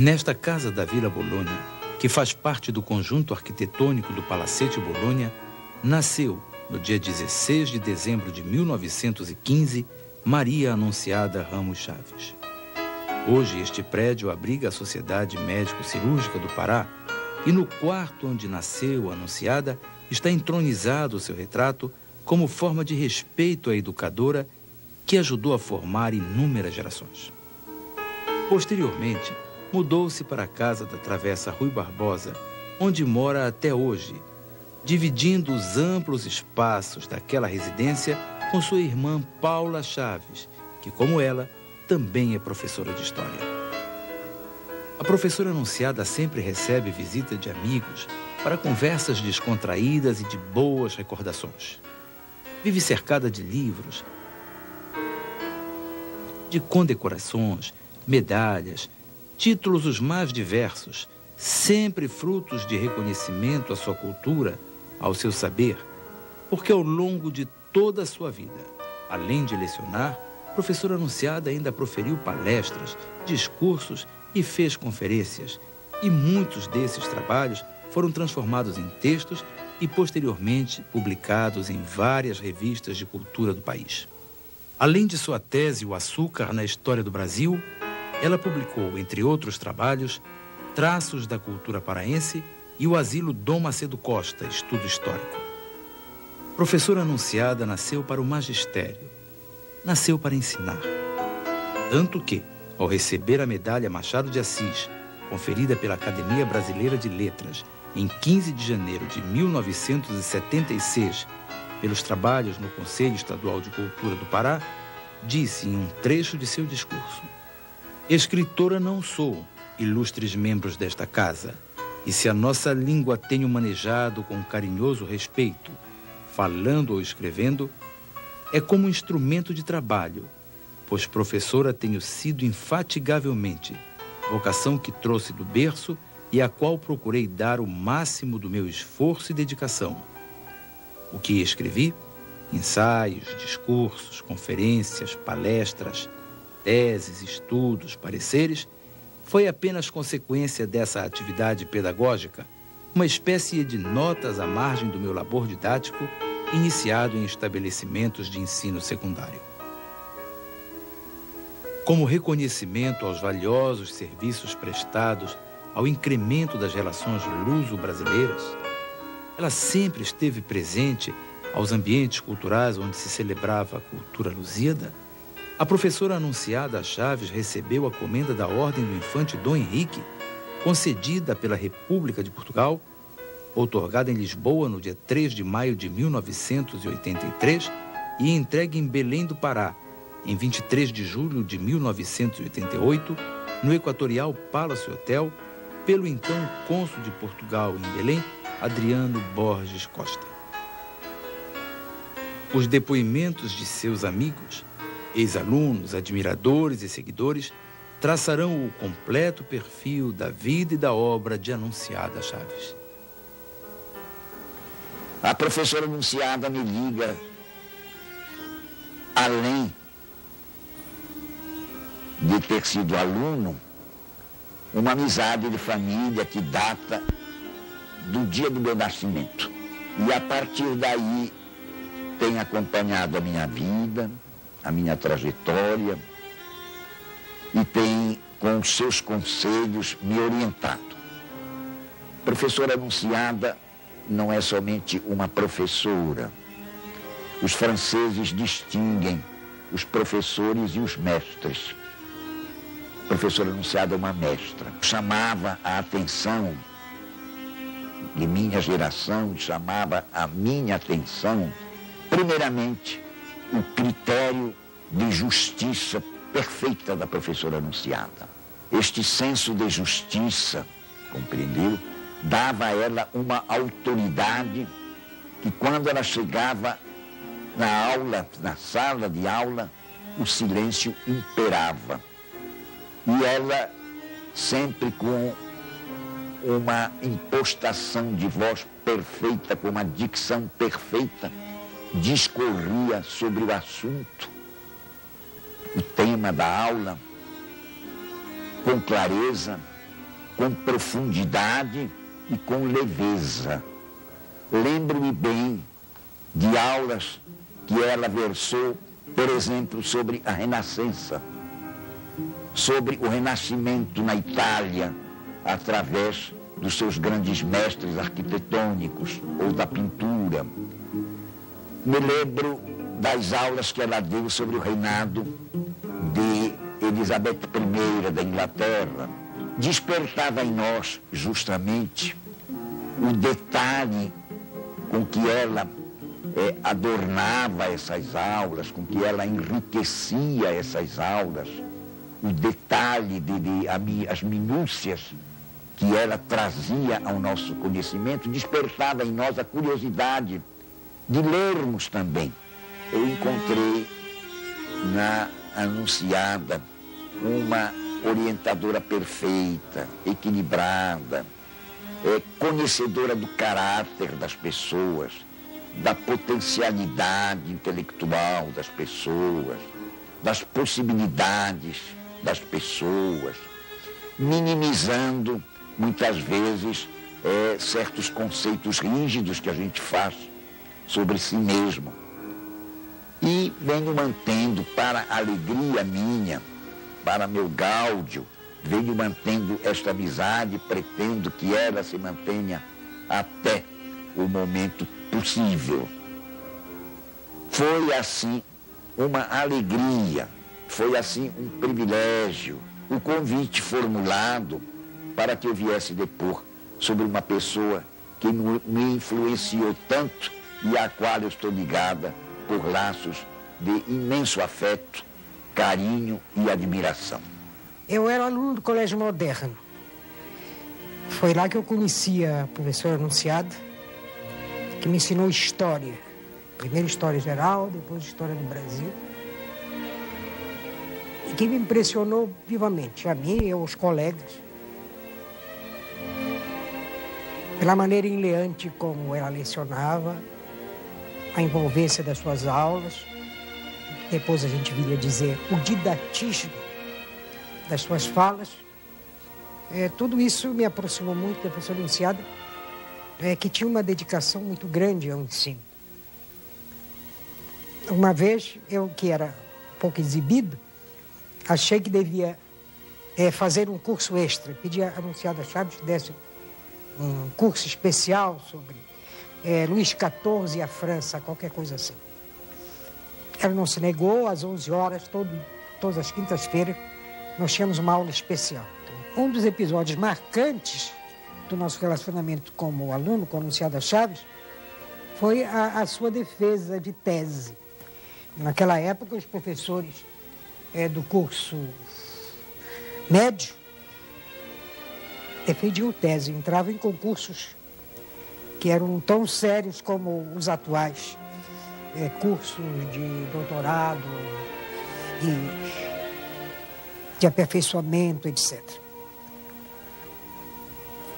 Nesta casa da Vila Bolonha, que faz parte do conjunto arquitetônico do Palacete Bolonha, nasceu, no dia 16 de dezembro de 1915, Maria Anunciada Ramos Chaves. Hoje este prédio abriga a Sociedade Médico-Cirúrgica do Pará e no quarto onde nasceu a Anunciada está entronizado o seu retrato como forma de respeito à educadora que ajudou a formar inúmeras gerações. Posteriormente, mudou-se para a casa da Travessa Rui Barbosa, onde mora até hoje, dividindo os amplos espaços daquela residência com sua irmã Paula Chaves, que, como ela, também é professora de História. A professora Anunciada sempre recebe visita de amigos para conversas descontraídas e de boas recordações. Vive cercada de livros, de condecorações, medalhas, títulos os mais diversos, sempre frutos de reconhecimento à sua cultura, ao seu saber, porque ao longo de toda a sua vida, além de lecionar, a professora Anunciada ainda proferiu palestras, discursos e fez conferências, e muitos desses trabalhos foram transformados em textos e posteriormente publicados em várias revistas de cultura do país. Além de sua tese O Açúcar na História do Brasil, ela publicou, entre outros trabalhos, Traços da Cultura Paraense e o Asilo Dom Macedo Costa, Estudo Histórico. Professora Anunciada nasceu para o magistério, nasceu para ensinar. Tanto que, ao receber a medalha Machado de Assis, conferida pela Academia Brasileira de Letras, em 15 de janeiro de 1976, pelos trabalhos no Conselho Estadual de Cultura do Pará, disse em um trecho de seu discurso: escritora não sou, ilustres membros desta casa, e se a nossa língua tenho manejado com carinhoso respeito, falando ou escrevendo, é como instrumento de trabalho, pois professora tenho sido infatigavelmente, vocação que trouxe do berço e à qual procurei dar o máximo do meu esforço e dedicação. O que escrevi, ensaios, discursos, conferências, palestras, teses, estudos, pareceres, foi apenas consequência dessa atividade pedagógica, uma espécie de notas à margem do meu labor didático, iniciado em estabelecimentos de ensino secundário. Como reconhecimento aos valiosos serviços prestados ao incremento das relações luso-brasileiras, ela sempre esteve presente aos ambientes culturais onde se celebrava a cultura lusíada. A professora Anunciada Chaves recebeu a comenda da Ordem do Infante Dom Henrique, concedida pela República de Portugal, outorgada em Lisboa no dia 3 de maio de 1983 e entregue em Belém do Pará, em 23 de julho de 1988, no Equatorial Palace Hotel, pelo então cônsul de Portugal em Belém, Adriano Borges Costa. Os depoimentos de seus amigos, ex-alunos, admiradores e seguidores traçarão o completo perfil da vida e da obra de Anunciada Chaves. A professora Anunciada me liga, além de ter sido aluno, uma amizade de família que data do dia do meu nascimento. E a partir daí tem acompanhado a minha vida, a minha trajetória, e tem, com os seus conselhos, me orientado. Professora Anunciada não é somente uma professora. Os franceses distinguem os professores e os mestres. A professora Anunciada é uma mestra. Chamava a atenção de minha geração, chamava a minha atenção, primeiramente, o critério de justiça perfeita da professora Anunciada. Este senso de justiça, compreendeu, dava a ela uma autoridade que, quando ela chegava na aula, na sala de aula, o silêncio imperava. E ela, sempre com uma impostação de voz perfeita, com uma dicção perfeita, discorria sobre o assunto, o tema da aula, com clareza, com profundidade e com leveza. Lembro-me bem de aulas que ela versou, por exemplo, sobre a Renascença, sobre o Renascimento na Itália, através dos seus grandes mestres arquitetônicos ou da pintura. Me lembro das aulas que ela deu sobre o reinado de Elizabeth I da Inglaterra. Despertava em nós, justamente, o detalhe com que ela adornava essas aulas, com que ela enriquecia essas aulas, o detalhe, as minúcias que ela trazia ao nosso conhecimento, despertava em nós a curiosidade de lermos também. Eu encontrei na Anunciada uma orientadora perfeita, equilibrada, conhecedora do caráter das pessoas, da potencialidade intelectual das pessoas, das possibilidades das pessoas, minimizando muitas vezes certos conceitos rígidos que a gente faz sobre si mesmo. E venho mantendo, para alegria minha, para meu gáudio, venho mantendo esta amizade, pretendo que ela se mantenha até o momento possível. Foi assim uma alegria, foi assim um privilégio, o convite formulado para que eu viesse depor sobre uma pessoa que me influenciou tanto e à qual eu estou ligada por laços de imenso afeto, carinho e admiração. Eu era aluno do Colégio Moderno. Foi lá que eu conheci a professora Anunciada, que me ensinou história. Primeiro história geral, depois história do Brasil. E que me impressionou vivamente, a mim e aos colegas, pela maneira enleante como ela lecionava, a envolvência das suas aulas, depois a gente viria dizer o didatismo das suas falas. Tudo isso me aproximou muito da professora Anunciada, que tinha uma dedicação muito grande ao ensino. Uma vez, eu que era um pouco exibido, achei que devia fazer um curso extra. Pedi à Anunciada Chaves que desse um curso especial sobre Luís XIV e a França, qualquer coisa assim. Ela não se negou, às 11 horas, todas as quintas-feiras, nós tínhamos uma aula especial. Um dos episódios marcantes do nosso relacionamento como aluno, com a Anunciada Chaves, foi a sua defesa de tese. Naquela época, os professores do curso médio defendiam tese, entravam em concursos que eram tão sérios como os atuais, cursos de doutorado e de aperfeiçoamento, etc.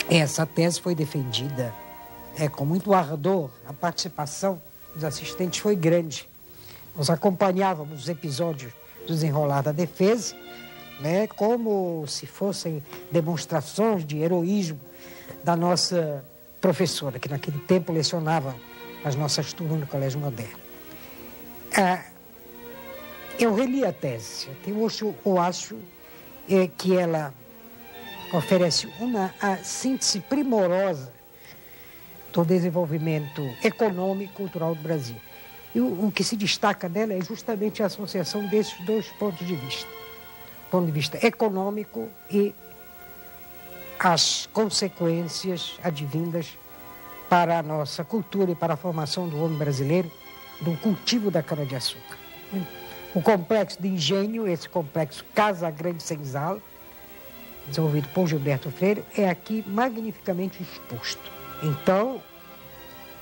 Essa tese foi defendida com muito ardor, a participação dos assistentes foi grande. Nós acompanhávamos os episódios do desenrolar da defesa, como se fossem demonstrações de heroísmo da nossa professora, que naquele tempo lecionava as nossas turmas no Colégio Moderno. Eu reli a tese. Eu acho que ela oferece uma síntese primorosa do desenvolvimento econômico e cultural do Brasil. E o que se destaca nela é justamente a associação desses dois pontos de vista. Do ponto de vista econômico e as consequências advindas para a nossa cultura e para a formação do homem brasileiro do cultivo da cana-de-açúcar. O complexo de engenho, esse complexo Casa Grande Senzala, desenvolvido por Gilberto Freire, é aqui magnificamente exposto. Então,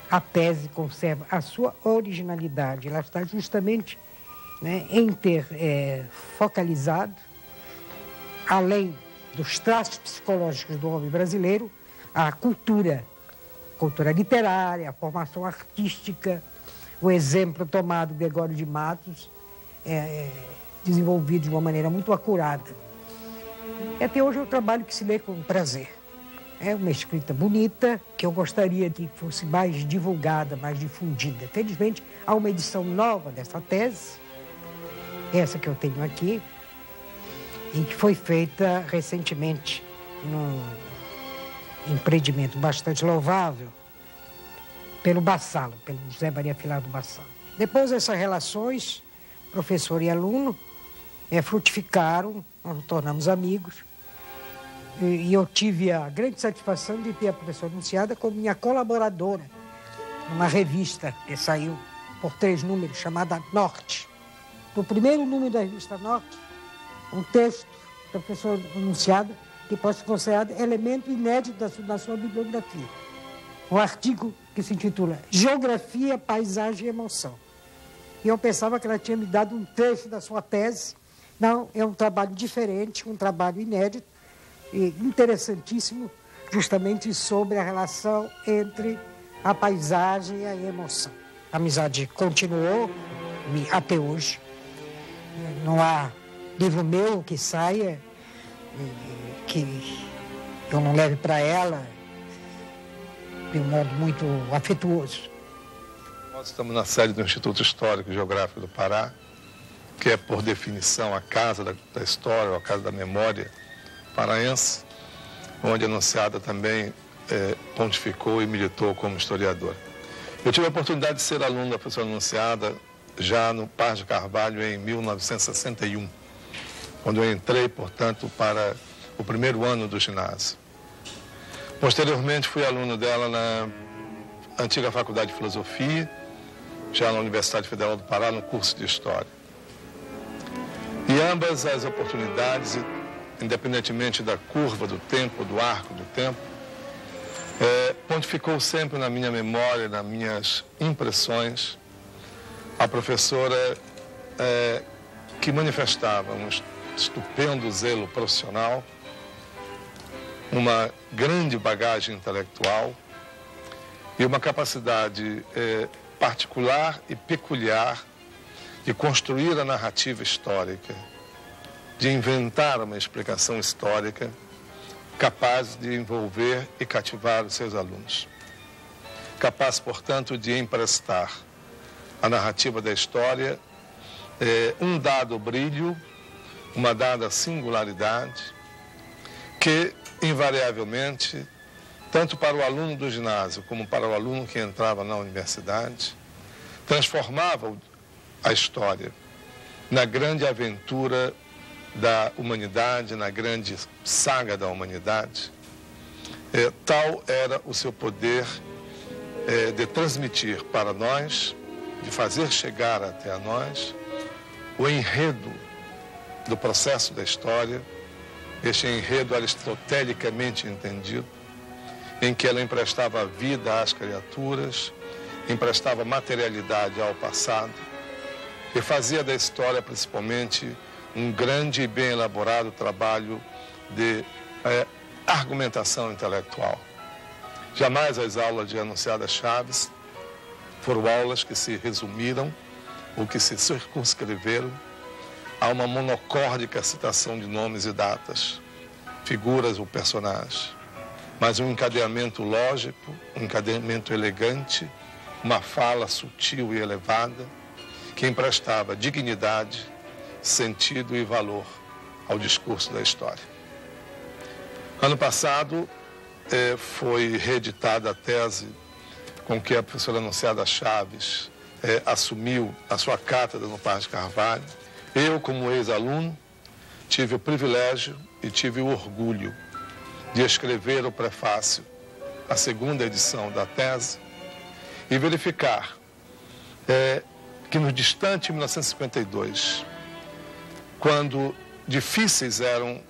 a tese conserva a sua originalidade. Ela está justamente em ter focalizado, além dos traços psicológicos do homem brasileiro, a cultura literária, a formação artística, o exemplo tomado de Gregório de Matos, desenvolvido de uma maneira muito acurada. Até hoje é um trabalho que se lê com prazer. É uma escrita bonita, que eu gostaria que fosse mais divulgada, mais difundida. Felizmente, há uma edição nova dessa tese, essa que eu tenho aqui, e que foi feita recentemente num empreendimento bastante louvável pelo Bassalo, pelo José Maria Filado Bassalo. Depois essas relações, professor e aluno, frutificaram, nós nos tornamos amigos, e eu tive a grande satisfação de ter a professora Anunciada como minha colaboradora numa revista que saiu por 3 números, chamada Norte. No primeiro número da revista Norte, um texto da professora Anunciada que pode ser considerado elemento inédito da sua bibliografia. Um artigo que se intitula Geografia, Paisagem e Emoção. E eu pensava que ela tinha me dado um trecho da sua tese. Não, é um trabalho diferente, um trabalho inédito e interessantíssimo, justamente sobre a relação entre a paisagem e a emoção. A amizade continuou até hoje. Não há livro meu que saia que eu não leve para ela de um modo muito afetuoso. Nós estamos na sede do Instituto Histórico e Geográfico do Pará, que é, por definição, a casa da história, ou a casa da memória paraense, onde a Anunciada também pontificou e militou como historiadora. Eu tive a oportunidade de ser aluno da professora Anunciada já no Paz de Carvalho em 1961, quando eu entrei, portanto, para o primeiro ano do ginásio. Posteriormente, fui aluno dela na antiga Faculdade de Filosofia, já na Universidade Federal do Pará, no curso de História. E ambas as oportunidades, independentemente da curva do tempo, do arco do tempo, pontificou sempre na minha memória, nas minhas impressões, a professora que manifestava um estupendo zelo profissional, uma grande bagagem intelectual e uma capacidade particular e peculiar de construir a narrativa histórica, de inventar uma explicação histórica capaz de envolver e cativar os seus alunos. Capaz, portanto, de emprestar à narrativa da história um dado brilho, uma dada singularidade, que, invariavelmente, tanto para o aluno do ginásio como para o aluno que entrava na universidade, transformava a história na grande aventura da humanidade, na grande saga da humanidade. Tal era o seu poder de transmitir para nós, de fazer chegar até a nós, o enredo do processo da história, este enredo aristotelicamente entendido, em que ela emprestava vida às criaturas, emprestava materialidade ao passado e fazia da história, principalmente, um grande e bem elaborado trabalho de argumentação intelectual. Jamais as aulas de Anunciada Chaves foram aulas que se resumiram ou que se circunscreveram a uma monocórdica citação de nomes e datas, figuras ou personagens, mas um encadeamento lógico, um encadeamento elegante, uma fala sutil e elevada que emprestava dignidade, sentido e valor ao discurso da história. Ano passado foi reeditada a tese com que a professora Anunciada Chaves assumiu a sua cátedra no Paz de Carvalho. Eu, como ex-aluno, tive o privilégio e tive o orgulho de escrever o prefácio à segunda edição da tese e verificar que no distante 1952, quando difíceis eram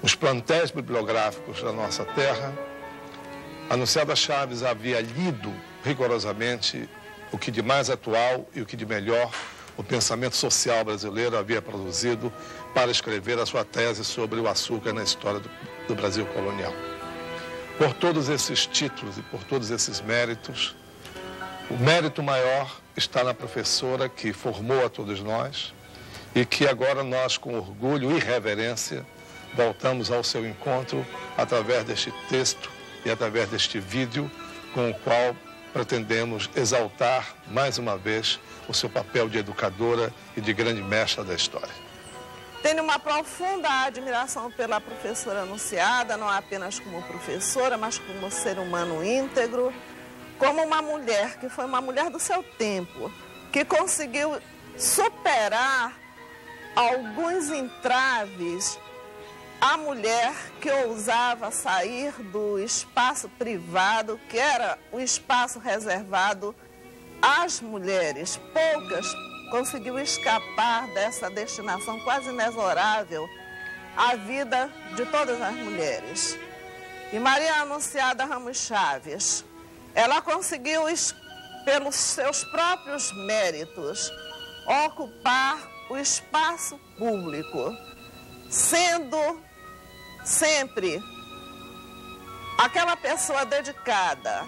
os plantéis bibliográficos da nossa terra, a Anunciada Chaves havia lido rigorosamente o que de mais atual e o que de melhor o pensamento social brasileiro havia produzido para escrever a sua tese sobre o açúcar na história do Brasil colonial. Por todos esses títulos e por todos esses méritos, o mérito maior está na professora que formou a todos nós e que agora nós, com orgulho e reverência, voltamos ao seu encontro através deste texto e através deste vídeo, com o qual pretendemos exaltar mais uma vez o seu papel de educadora e de grande mestra da história. Tenho uma profunda admiração pela professora Anunciada, não apenas como professora, mas como ser humano íntegro, como uma mulher que foi uma mulher do seu tempo, que conseguiu superar alguns entraves. A mulher que ousava sair do espaço privado, que era o espaço reservado às mulheres. Poucas conseguiu escapar dessa destinação quase inexorável à vida de todas as mulheres. E Maria Anunciada Ramos Chaves, ela conseguiu, pelos seus próprios méritos, ocupar o espaço público, sendo sempre aquela pessoa dedicada,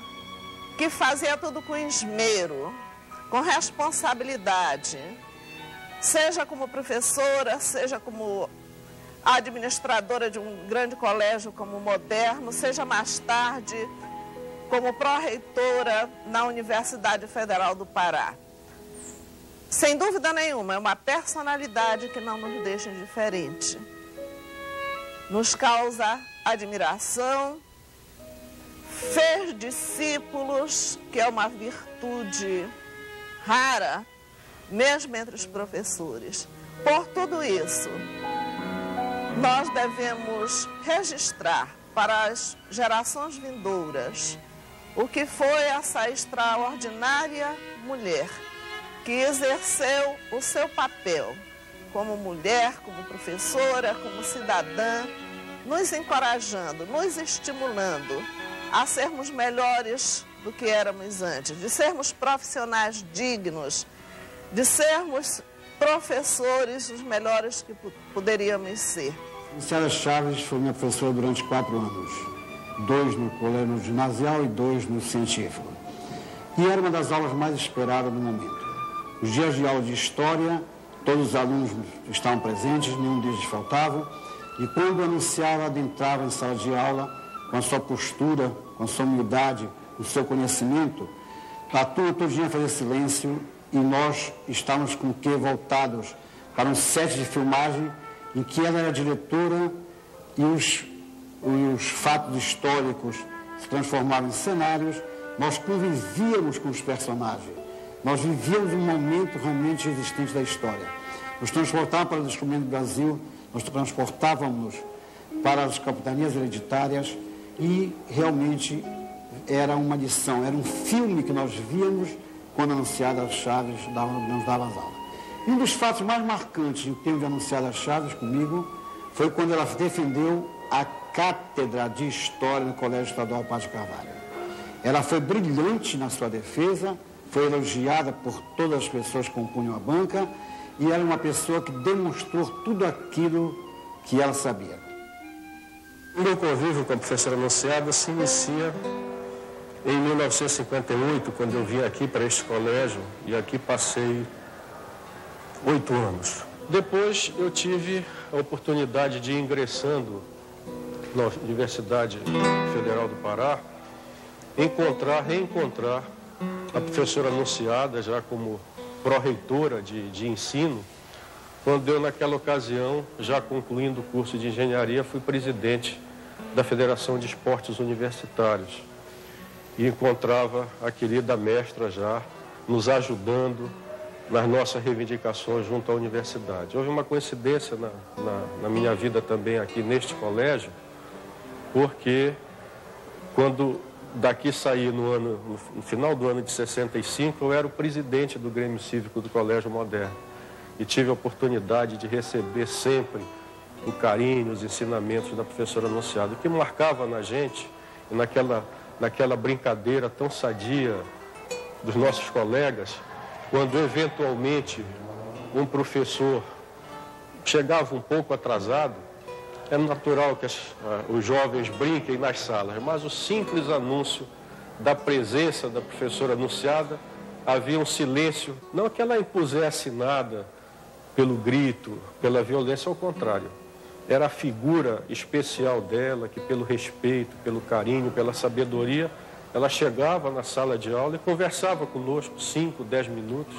que fazia tudo com esmero, com responsabilidade, seja como professora, seja como administradora de um grande colégio como o Moderno, seja mais tarde como pró-reitora na Universidade Federal do Pará. Sem dúvida nenhuma, é uma personalidade que não nos deixa indiferente. Nos causa admiração, fez discípulos, que é uma virtude rara, mesmo entre os professores. Por tudo isso, nós devemos registrar para as gerações vindouras o que foi essa extraordinária mulher que exerceu o seu papel como mulher, como professora, como cidadã, nos encorajando, nos estimulando a sermos melhores do que éramos antes, de sermos profissionais dignos, de sermos professores os melhores que poderíamos ser. Anunciada Chaves foi minha professora durante 4 anos, 2 no colégio ginasial e 2 no científico. E era uma das aulas mais esperadas do momento. Os dias de aula de história, todos os alunos estavam presentes, nenhum deles faltava, e quando anunciava, adentrava em sala de aula, com a sua postura, com a sua humildade, com o seu conhecimento, a turma todinha fazia silêncio e nós estávamos com o quê? Voltados para um set de filmagem em que ela era diretora e os fatos históricos se transformavam em cenários, nós convivíamos com os personagens, nós vivíamos um momento realmente existente da história. Nos transportávamos para o descobrimento do Brasil, nós transportávamos para as capitanias hereditárias e realmente era uma lição, era um filme que nós víamos quando a Anunciada Chaves nos dava as aulas. E um dos fatos mais marcantes em termos de Anunciada Chaves comigo foi quando ela defendeu a cátedra de História no Colégio Estadual Paz de Carvalho. Ela foi brilhante na sua defesa, foi elogiada por todas as pessoas que compunham a banca e era uma pessoa que demonstrou tudo aquilo que ela sabia. O meu convívio com a professora Anunciada se inicia em 1958, quando eu vim aqui para este colégio e aqui passei 8 anos. Depois eu tive a oportunidade de ir ingressando na Universidade Federal do Pará, reencontrar a professora Anunciada já como pró-reitora de ensino, quando eu, naquela ocasião, já concluindo o curso de engenharia, fui presidente da Federação de Esportes Universitários e encontrava a querida mestra já nos ajudando nas nossas reivindicações junto à universidade. Houve uma coincidência na minha vida também aqui neste colégio, porque quando daqui saí no final do ano de 65, eu era o presidente do Grêmio Cívico do Colégio Moderno e tive a oportunidade de receber sempre o carinho, os ensinamentos da professora Anunciada, o que marcava na gente, naquela brincadeira tão sadia dos nossos colegas, quando eventualmente um professor chegava um pouco atrasado, é natural que os jovens brinquem nas salas, mas o simples anúncio da presença da professora Anunciada, havia um silêncio, não que ela impusesse nada pelo grito, pela violência, ao contrário. era a figura especial dela, que pelo respeito, pelo carinho, pela sabedoria, ela chegava na sala de aula e conversava conosco 5, 10 minutos,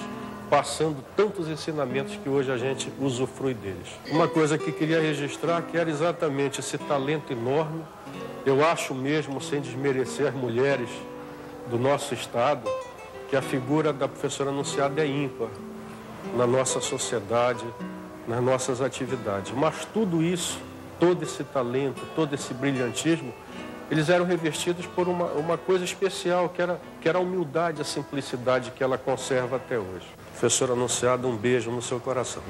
passando tantos ensinamentos que hoje a gente usufrui deles. Uma coisa que queria registrar, que era exatamente esse talento enorme. Eu acho mesmo, sem desmerecer mulheres do nosso estado, que a figura da professora Anunciada é ímpar na nossa sociedade, nas nossas atividades. Mas tudo isso, todo esse talento, todo esse brilhantismo, eles eram revestidos por uma coisa especial, que era a humildade, a simplicidade que ela conserva até hoje. Professora Anunciada, um beijo no seu coração.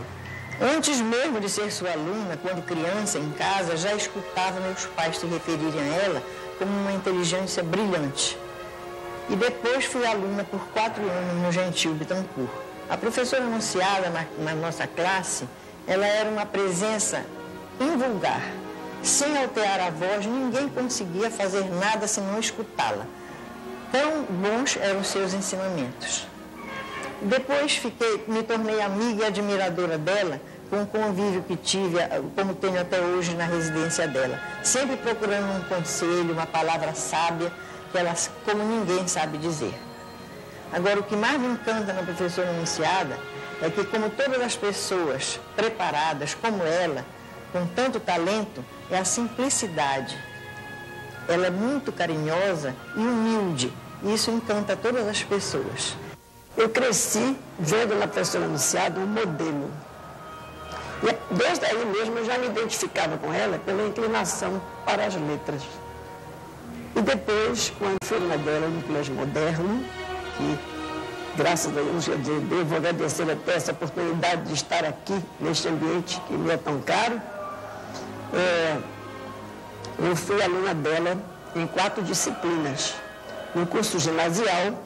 Antes mesmo de ser sua aluna, quando criança, em casa, já escutava meus pais se referirem a ela como uma inteligência brilhante. E depois fui aluna por 4 anos no Gentil Bittencourt. A professora Anunciada, na nossa classe, ela era uma presença invulgar. Sem alterar a voz, ninguém conseguia fazer nada se não escutá-la. Tão bons eram seus ensinamentos. Depois me tornei amiga e admiradora dela, com o convívio que tive, como tenho até hoje na residência dela. Sempre procurando um conselho, uma palavra sábia, que ela, como ninguém, sabe dizer. Agora, o que mais me encanta na professora Anunciada é que, como todas as pessoas preparadas como ela, com tanto talento, é a simplicidade. Ela é muito carinhosa e humilde. E isso encanta todas as pessoas. Eu cresci vendo na professora Anunciada um modelo. E desde aí mesmo eu já me identificava com ela pela inclinação para as letras. E depois, quando fui na dela no Colégio Moderno, que graças a Deus eu devo agradecer até essa oportunidade de estar aqui, neste ambiente que me é tão caro, eu fui aluna dela em 4 disciplinas. No curso ginasial,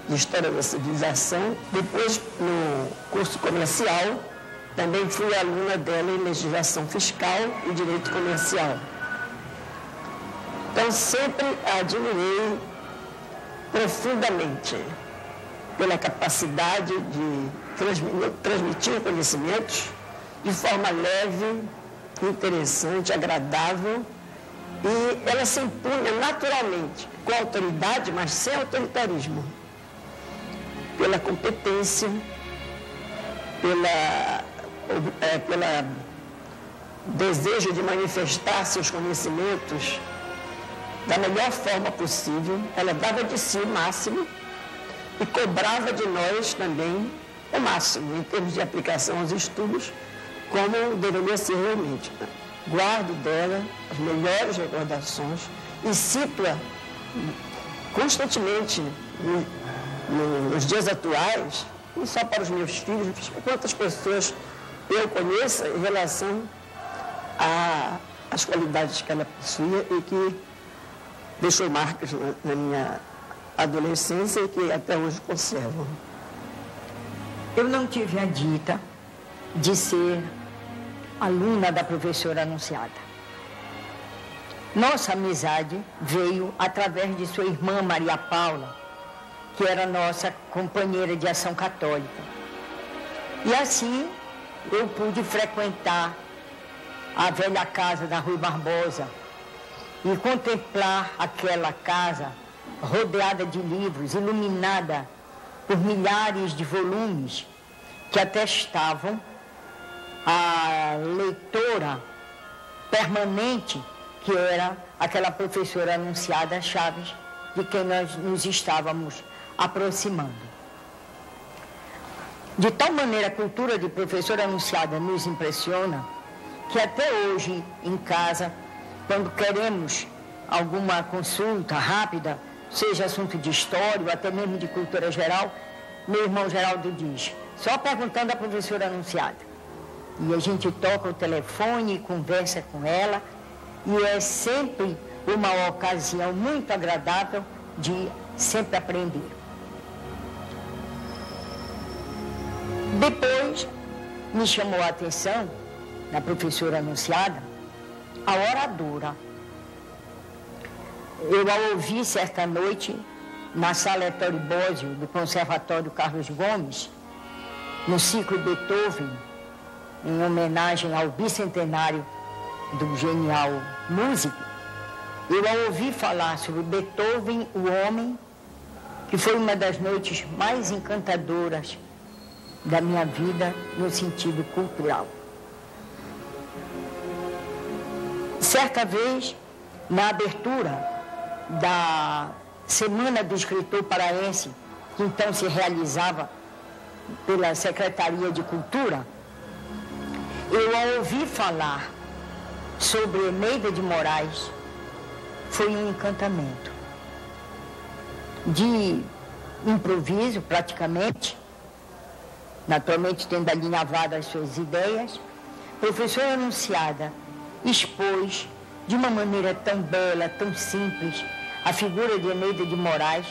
de História da Civilização, depois no curso comercial, também fui aluna dela em Legislação Fiscal e Direito Comercial. Então, sempre a admirei profundamente pela capacidade de transmitir conhecimentos de forma leve, interessante, agradável, e ela se impunha naturalmente, com autoridade, mas sem autoritarismo, pela competência, pela desejo de manifestar seus conhecimentos da melhor forma possível. Ela dava de si o máximo e cobrava de nós também o máximo, em termos de aplicação aos estudos, como deveria ser realmente. Guardo dela as melhores recordações e cito-a constantemente nos dias atuais, não só para os meus filhos, mas para quantas pessoas eu conheço em relação às qualidades que ela possuía e que deixou marcas na minha adolescência e que até hoje conservo. Eu não tive a dita de ser aluna da professora Anunciada. Nossa amizade veio através de sua irmã Maria Paula, que era nossa companheira de ação católica. E assim eu pude frequentar a velha casa da Rui Barbosa e contemplar aquela casa rodeada de livros, iluminada por milhares de volumes que atestavam a leitora permanente que era aquela professora Anunciada Chaves, de quem nós nos estávamos aproximando. De tal maneira a cultura de professora Anunciada nos impressiona que até hoje em casa, quando queremos alguma consulta rápida, seja assunto de história ou até mesmo de cultura geral, meu irmão Geraldo diz, só perguntando à professora Anunciada. E a gente toca o telefone e conversa com ela, e é sempre uma ocasião muito agradável de sempre aprender. Depois, me chamou a atenção, da professora Anunciada, a oradora. Eu a ouvi certa noite na sala Ettore Bosio do Conservatório Carlos Gomes, no ciclo Beethoven, em homenagem ao bicentenário do genial músico, eu a ouvi falar sobre Beethoven, o homem, que foi uma das noites mais encantadoras da minha vida no sentido cultural. Certa vez, na abertura da Semana do Escritor Paraense, que então se realizava pela Secretaria de Cultura, eu a ouvi falar sobre Eneida de Moraes. Foi um encantamento. De improviso, praticamente, naturalmente tendo alinhavado as suas ideias, a professora Anunciada expôs de uma maneira tão bela, tão simples, a figura de Eneida de Moraes,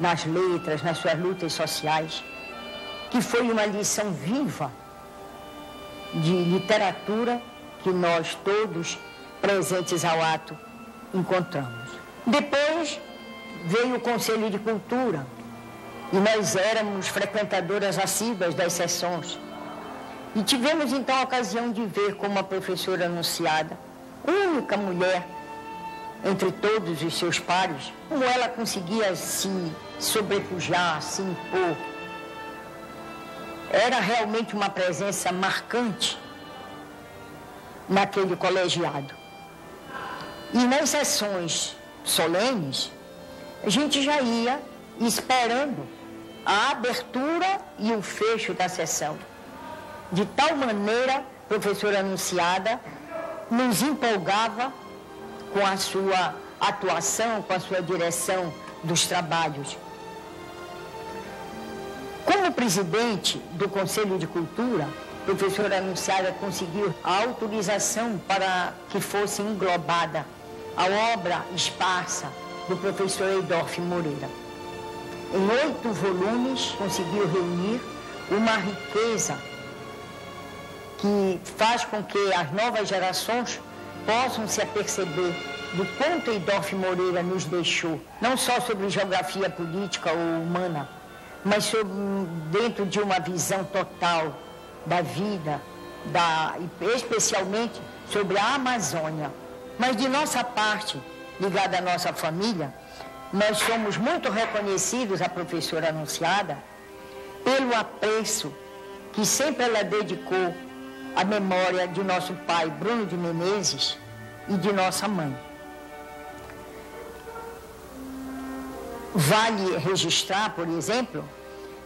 nas letras, nas suas lutas sociais, que foi uma lição viva de literatura que nós todos, presentes ao ato, encontramos. Depois veio o Conselho de Cultura e nós éramos frequentadoras assíduas das sessões. E tivemos então a ocasião de ver como a professora Anunciada, única mulher entre todos os seus pares, como ela conseguia se sobrepujar, se impor. Era realmente uma presença marcante naquele colegiado. E nas sessões solenes, a gente já ia esperando a abertura e o fecho da sessão. De tal maneira, a professora Anunciada nos empolgava com a sua atuação, com a sua direção dos trabalhos. Como presidente do Conselho de Cultura, a professora Anunciada conseguiu a autorização para que fosse englobada a obra esparsa do professor Eidorf Moreira. Em 8 volumes, conseguiu reunir uma riqueza que faz com que as novas gerações possam se aperceber do quanto Eidorf Moreira nos deixou, não só sobre geografia política ou humana, mas dentro de uma visão total da vida, especialmente sobre a Amazônia. Mas de nossa parte, ligada à nossa família, nós somos muito reconhecidos à professora Anunciada pelo apreço que sempre ela dedicou à memória de nosso pai, Bruno de Menezes, e de nossa mãe. Vale registrar, por exemplo,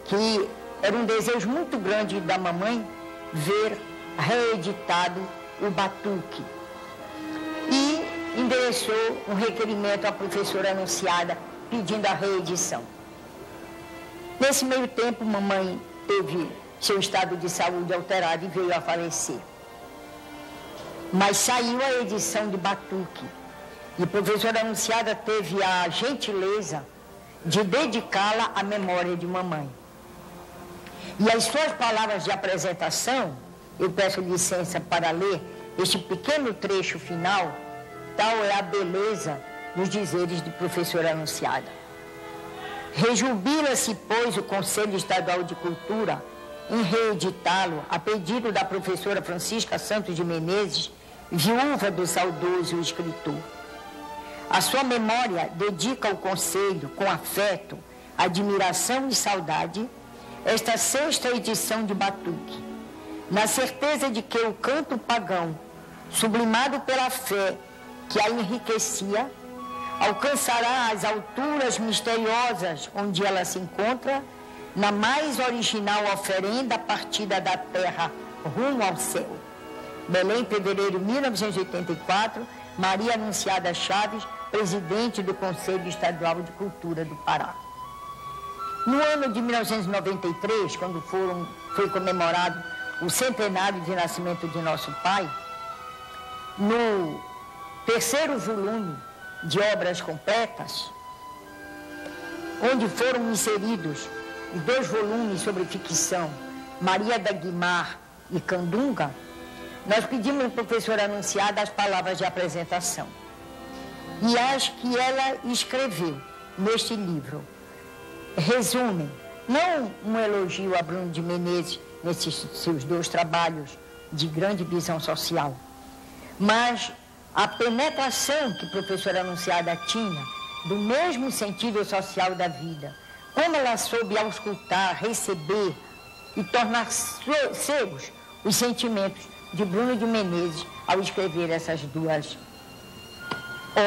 que era um desejo muito grande da mamãe ver reeditado o Batuque. E endereçou um requerimento à professora Anunciada pedindo a reedição. Nesse meio tempo, mamãe teve seu estado de saúde alterado e veio a falecer. Mas saiu a edição de Batuque. E a professora Anunciada teve a gentileza de dedicá-la à memória de mamãe. E as suas palavras de apresentação, eu peço licença para ler este pequeno trecho final, tal é a beleza dos dizeres de professora Anunciada. Rejubila-se, pois, o Conselho Estadual de Cultura em reeditá-lo a pedido da professora Francisca Santos de Menezes, viúva do saudoso escritor. A sua memória dedica ao Conselho, com afeto, admiração e saudade, esta 6ª edição de Batuque, na certeza de que o canto pagão, sublimado pela fé que a enriquecia, alcançará as alturas misteriosas onde ela se encontra, na mais original oferenda partida da terra rumo ao céu. Belém, fevereiro de 1984, Maria Anunciada Chaves, presidente do Conselho Estadual de Cultura do Pará. No ano de 1993, quando foi comemorado o centenário de nascimento de nosso pai, no 3º volume de obras completas, onde foram inseridos os 2 volumes sobre ficção, Maria da Guimar e Candunga, nós pedimos à professora Anunciada as palavras de apresentação. E as que ela escreveu neste livro resumem, não um elogio a Bruno de Menezes nesses seus 2 trabalhos de grande visão social, mas a penetração que a professora Anunciada tinha do mesmo sentido social da vida, como ela soube auscultar, receber e tornar seus os sentimentos de Bruno de Menezes ao escrever essas duas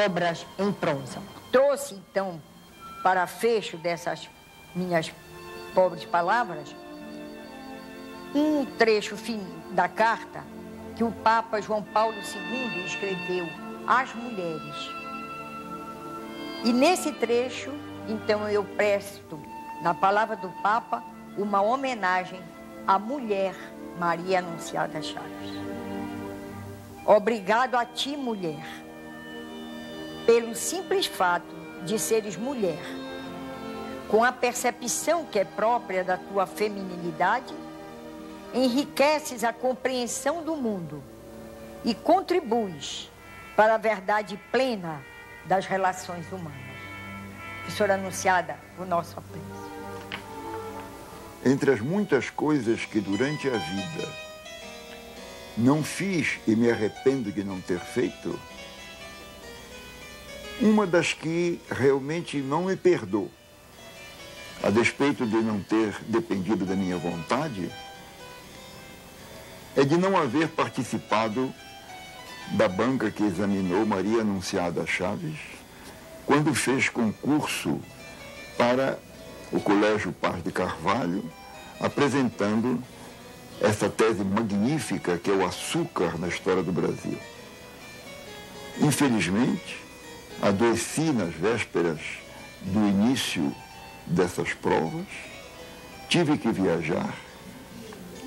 obras em prosa. Trouxe, então, para fecho dessas minhas pobres palavras, um trecho da carta que o Papa João Paulo II escreveu às mulheres. E nesse trecho, então, eu presto, na palavra do Papa, uma homenagem à mulher Maria Anunciada Chaves. Obrigado a ti, mulher, pelo simples fato de seres mulher, com a percepção que é própria da tua feminilidade, enriqueces a compreensão do mundo e contribuis para a verdade plena das relações humanas. Professora Anunciada, o nosso apreço. Entre as muitas coisas que durante a vida não fiz e me arrependo de não ter feito, uma das que realmente não me perdoo, a despeito de não ter dependido da minha vontade, é de não haver participado da banca que examinou Maria Anunciada Chaves quando fez concurso para o Colégio Paz de Carvalho, apresentando essa tese magnífica que é o açúcar na história do Brasil. Infelizmente, adoeci nas vésperas do início dessas provas, tive que viajar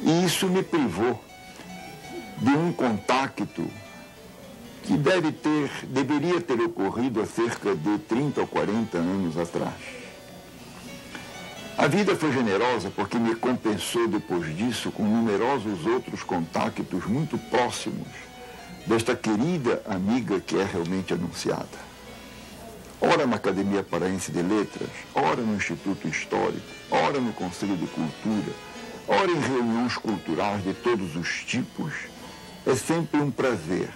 e isso me privou de um contacto que deveria ter ocorrido há cerca de 30 ou 40 anos atrás. A vida foi generosa porque me compensou depois disso com numerosos outros contactos muito próximos desta querida amiga que é realmente Anunciada. Ora na Academia Paraense de Letras, ora no Instituto Histórico, ora no Conselho de Cultura, ora em reuniões culturais de todos os tipos, é sempre um prazer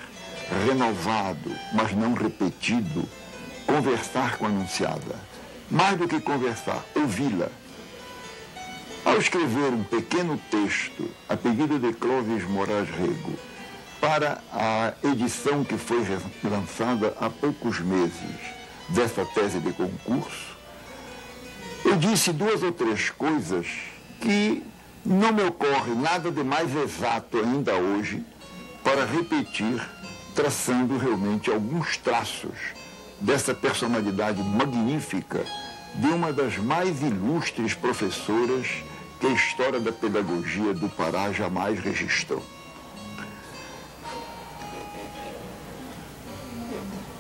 renovado, mas não repetido, conversar com a Anunciada. Mais do que conversar, ouvi-la. Ao escrever um pequeno texto, a pedido de Clóvis Moraes Rego, para a edição que foi lançada há poucos meses dessa tese de concurso, eu disse 2 ou 3 coisas que não me ocorre nada de mais exato ainda hoje para repetir, traçando realmente alguns traços dessa personalidade magnífica de uma das mais ilustres professoras que a história da pedagogia do Pará jamais registrou.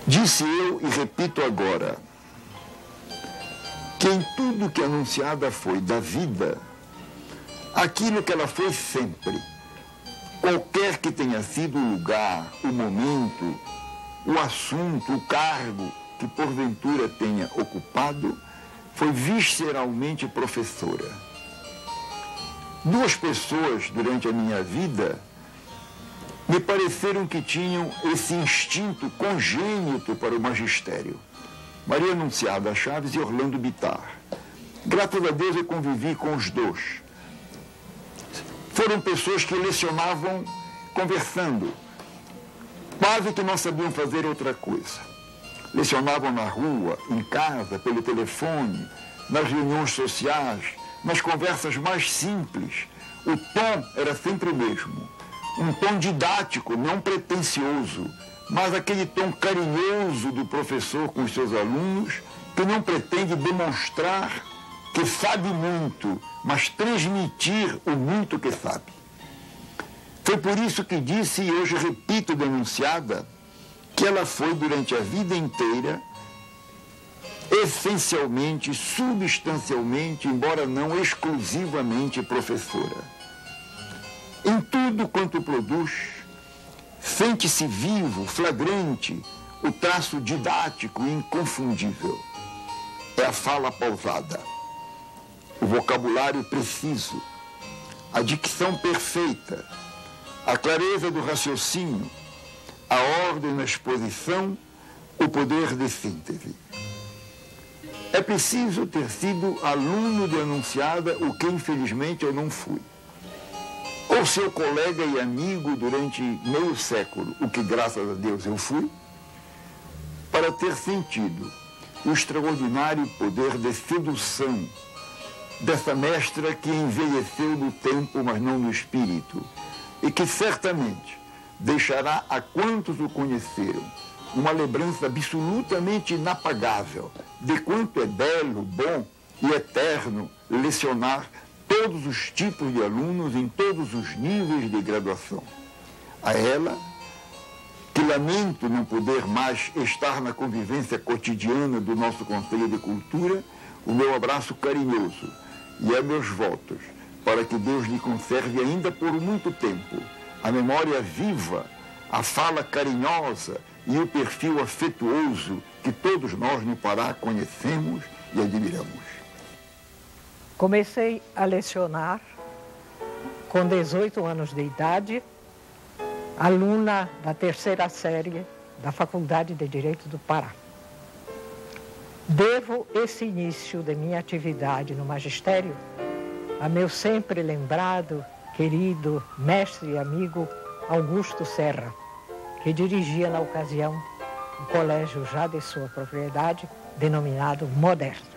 Disse eu e repito agora, que em tudo que Anunciada foi da vida, aquilo que ela foi sempre, qualquer que tenha sido o lugar, o momento, o assunto, o cargo que porventura tenha ocupado, foi visceralmente professora. 2 pessoas durante a minha vida me pareceram que tinham esse instinto congênito para o magistério. Maria Anunciada Chaves e Orlando Bittar. Graças a Deus eu convivi com os 2. Foram pessoas que lecionavam conversando, quase que não sabiam fazer outra coisa. Lecionavam na rua, em casa, pelo telefone, nas reuniões sociais, nas conversas mais simples. O tom era sempre o mesmo. Um tom didático, não pretensioso, mas aquele tom carinhoso do professor com os seus alunos, que não pretende demonstrar que sabe muito, mas transmitir o muito que sabe. Foi por isso que disse, e hoje repito da Anunciada, que ela foi durante a vida inteira, essencialmente, substancialmente, embora não exclusivamente professora. Em tudo quanto produz, sente-se vivo, flagrante, o traço didático e inconfundível. É a fala pausada, o vocabulário preciso, a dicção perfeita, a clareza do raciocínio, a ordem na exposição, o poder de síntese. É preciso ter sido aluno de Anunciada, o que infelizmente eu não fui. Ou seu colega e amigo durante meio século, o que graças a Deus eu fui, para ter sentido o extraordinário poder de sedução dessa mestra que envelheceu no tempo, mas não no espírito, e que certamente deixará a quantos o conheceram uma lembrança absolutamente inapagável de quanto é belo, bom e eterno lecionar todos os tipos de alunos em todos os níveis de graduação. A ela, que lamento não poder mais estar na convivência cotidiana do nosso Conselho de Cultura, o meu abraço carinhoso e a meus votos para que Deus lhe conserve ainda por muito tempo a memória viva, a fala carinhosa e o perfil afetuoso que todos nós no Pará conhecemos e admiramos. Comecei a lecionar com 18 anos de idade, aluna da terceira série da Faculdade de Direito do Pará. Devo esse início de minha atividade no magistério a meu sempre lembrado, querido mestre e amigo Augusto Serra, que dirigia na ocasião um colégio já de sua propriedade, denominado Moderno.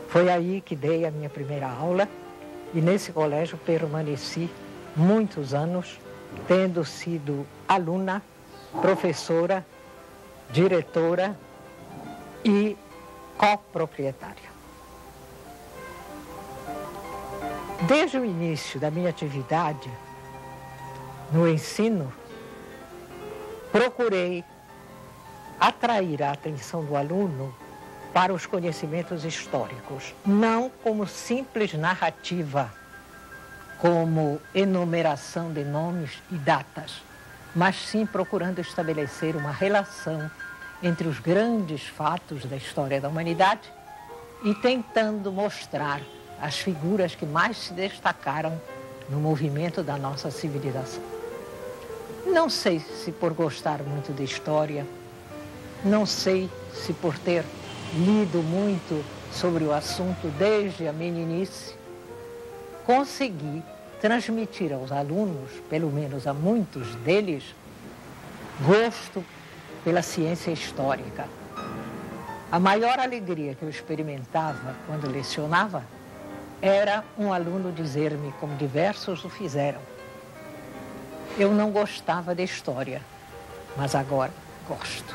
Foi aí que dei a minha primeira aula e nesse colégio permaneci muitos anos, tendo sido aluna, professora, diretora e coproprietária. Desde o início da minha atividade no ensino, procurei atrair a atenção do aluno para os conhecimentos históricos, não como simples narrativa, como enumeração de nomes e datas, mas sim procurando estabelecer uma relação entre os grandes fatos da história da humanidade e tentando mostrar as figuras que mais se destacaram no movimento da nossa civilização. Não sei se por gostar muito de história, não sei se por ter lido muito sobre o assunto desde a meninice, consegui transmitir aos alunos, pelo menos a muitos deles, gosto pela ciência histórica. A maior alegria que eu experimentava quando lecionava era um aluno dizer-me, como diversos o fizeram: eu não gostava de história, mas agora gosto.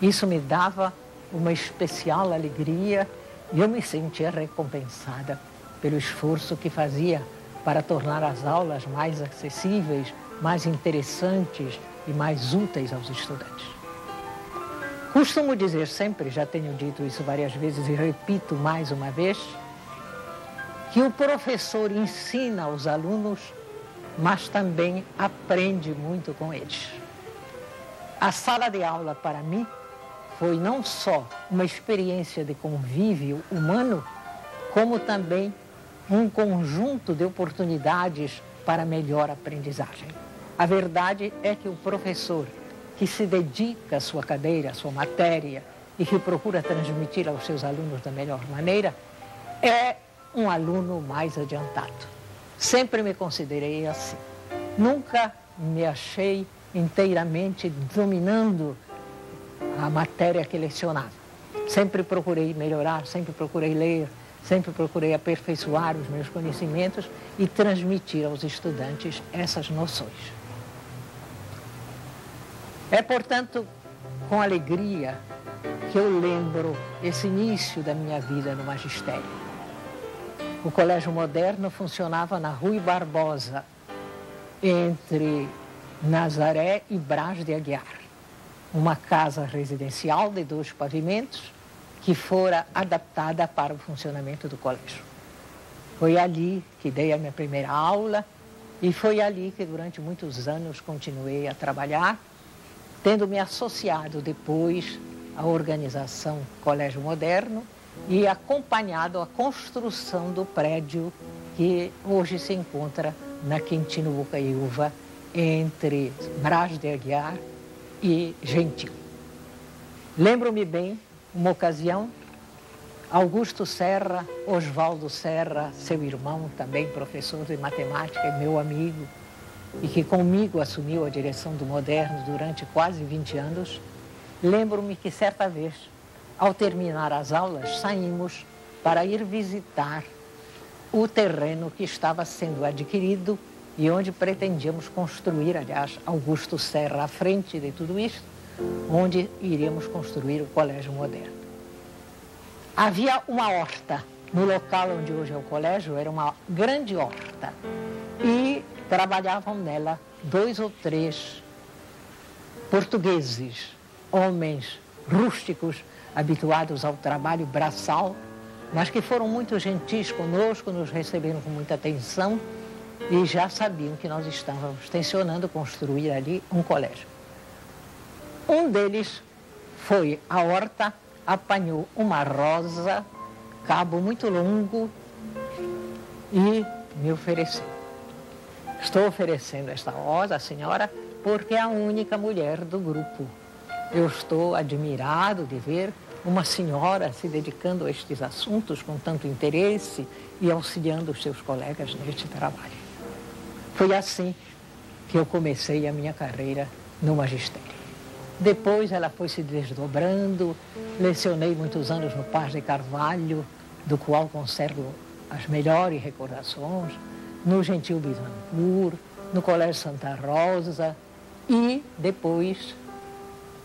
Isso me dava uma especial alegria e eu me sentia recompensada pelo esforço que fazia para tornar as aulas mais acessíveis, mais interessantes e mais úteis aos estudantes. Costumo dizer sempre, já tenho dito isso várias vezes e repito mais uma vez, que o professor ensina aos alunos, mas também aprende muito com eles. A sala de aula, para mim, foi não só uma experiência de convívio humano, como também um conjunto de oportunidades para melhor aprendizagem. A verdade é que o professor que se dedica à sua cadeira, à sua matéria, e que procura transmitir aos seus alunos da melhor maneira, é um aluno mais adiantado. Sempre me considerei assim. Nunca me achei inteiramente dominando a matéria que lecionava. Sempre procurei melhorar, sempre procurei ler, sempre procurei aperfeiçoar os meus conhecimentos e transmitir aos estudantes essas noções. É, portanto, com alegria que eu lembro esse início da minha vida no magistério. O Colégio Moderno funcionava na Rui Barbosa, entre Nazaré e Brás de Aguiar. Uma casa residencial de 2 pavimentos que fora adaptada para o funcionamento do colégio. Foi ali que dei a minha primeira aula e foi ali que durante muitos anos continuei a trabalhar, tendo me associado depois à organização Colégio Moderno e acompanhado a construção do prédio que hoje se encontra na Quintino Bocaiúva, entre Brás de Aguiar e gentil. Lembro-me bem, uma ocasião, Augusto Serra, Oswaldo Serra, seu irmão, também professor de matemática e meu amigo, e que comigo assumiu a direção do Moderno durante quase 20 anos, lembro-me que certa vez, ao terminar as aulas, saímos para ir visitar o terreno que estava sendo adquirido e onde pretendíamos construir, aliás, Augusto Serra à frente de tudo isso, onde iríamos construir o Colégio Moderno. Havia uma horta no local onde hoje é o colégio, era uma grande horta, e trabalhavam nela 2 ou 3 portugueses, homens rústicos, habituados ao trabalho braçal, mas que foram muito gentis conosco, nos receberam com muita atenção e já sabiam que nós estávamos tencionando construir ali um colégio. Um deles foi à horta, apanhou uma rosa, cabo muito longo, e me ofereceu. Estou oferecendo esta rosa à senhora porque é a única mulher do grupo. Eu estou admirado de ver uma senhora se dedicando a estes assuntos com tanto interesse e auxiliando os seus colegas neste trabalho. Foi assim que eu comecei a minha carreira no magistério. Depois ela foi se desdobrando, lecionei muitos anos no Paz de Carvalho, do qual conservo as melhores recordações, no Gentil Bittencourt, no Colégio Santa Rosa, e depois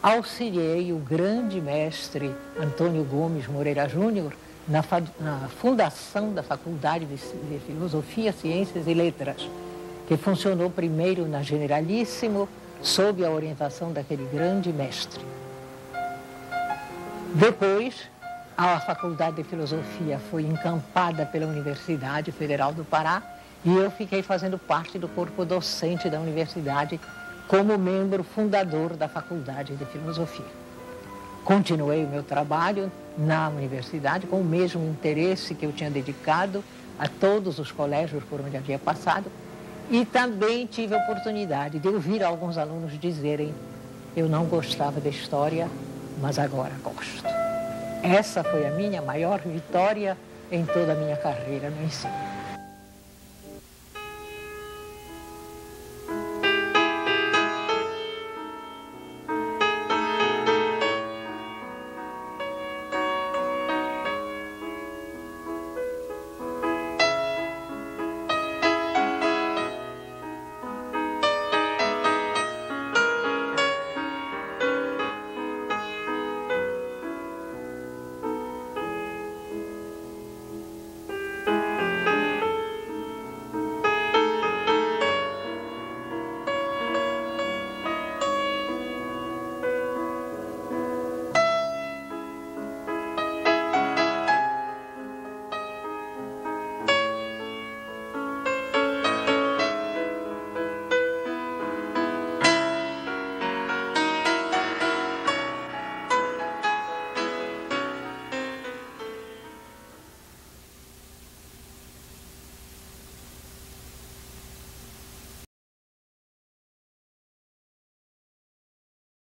auxiliei o grande mestre Antônio Gomes Moreira Júnior na fundação da Faculdade de Filosofia, Ciências e Letras, que funcionou primeiro na Generalíssimo, sob a orientação daquele grande mestre. Depois, a Faculdade de Filosofia foi encampada pela Universidade Federal do Pará e eu fiquei fazendo parte do corpo docente da universidade como membro fundador da Faculdade de Filosofia. Continuei o meu trabalho na universidade com o mesmo interesse que eu tinha dedicado a todos os colégios por onde havia passado, e também tive a oportunidade de ouvir alguns alunos dizerem: eu não gostava de história, mas agora gosto. Essa foi a minha maior vitória em toda a minha carreira no ensino.